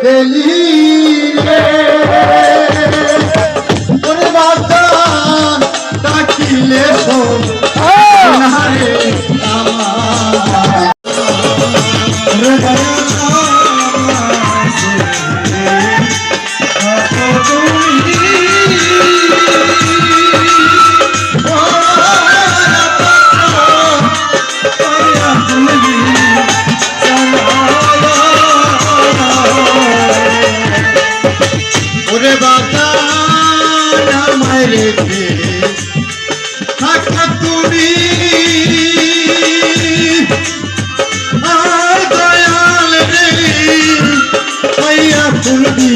গেলি রে ওরে বাজান ডাকিলে সোনারে আমার ওরে বাজান আমায় রেখে থাকা তুমি আর দয়াল রে হইয়া ফুলবি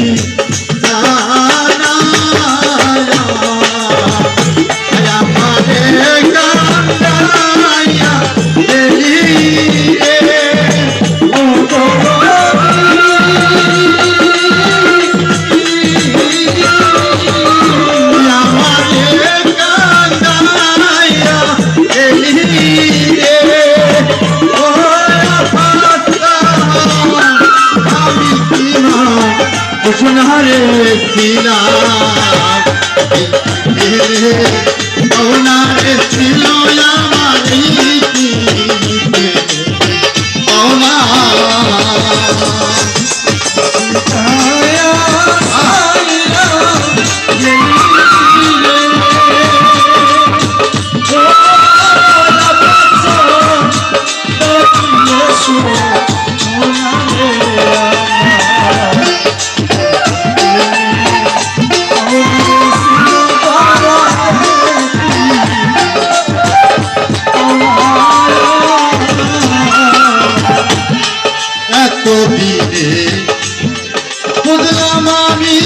সোনারে সিনা সোনারে ছিল আমারি সোনা এতদিনে বুঝলাম আমি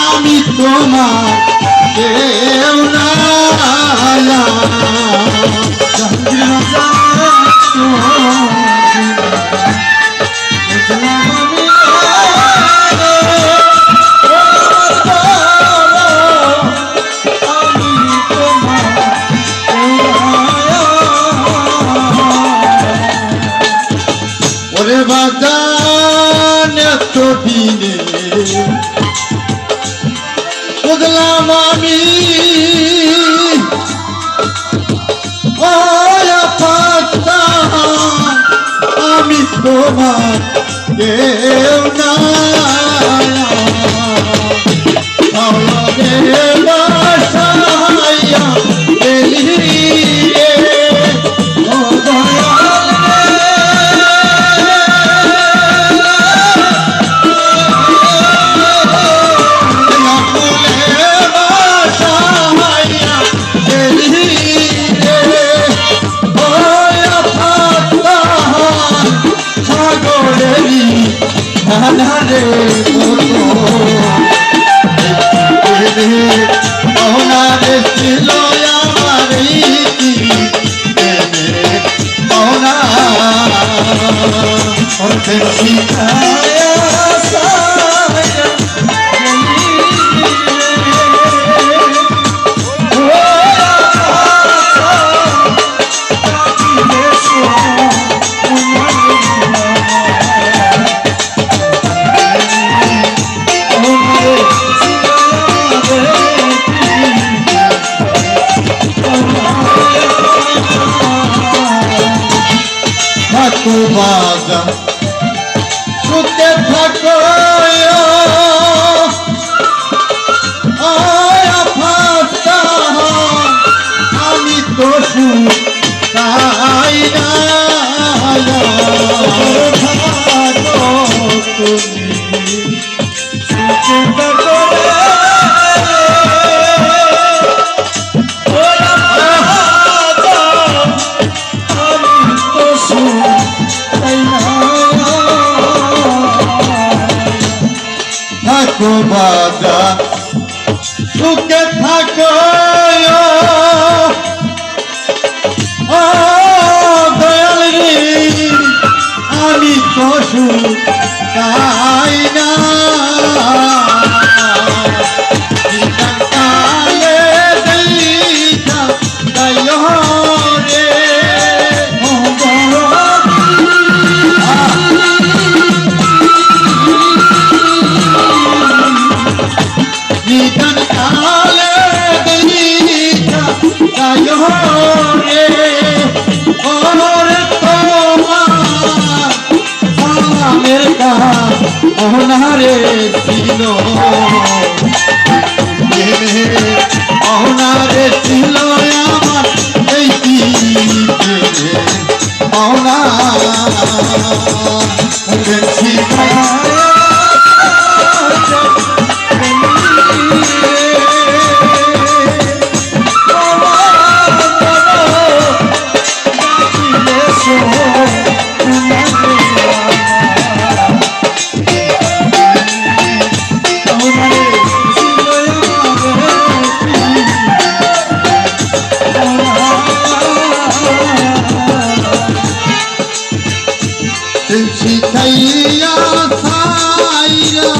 আমি তোমার কেউ না ওরে বাজান এতদিনে বুঝলাম আমি আমি তোমার কেউ না বাসাইয়া গেলি বাজান সুখে থাকো আমি তো সুখ চাই না তুমি সুখে থাকো বাজান সুখে থাকো দয়াল রে আমি তো সুখ চাই না কালে অহনারে ছিল অহনারে ছিল আমার এই অহনা শিখাইয়া সাইরা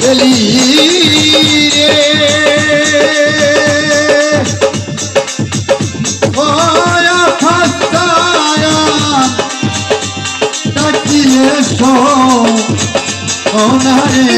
গেলি রে ওয়া ফাস্তায়া তাকিয়ে সো ওনারে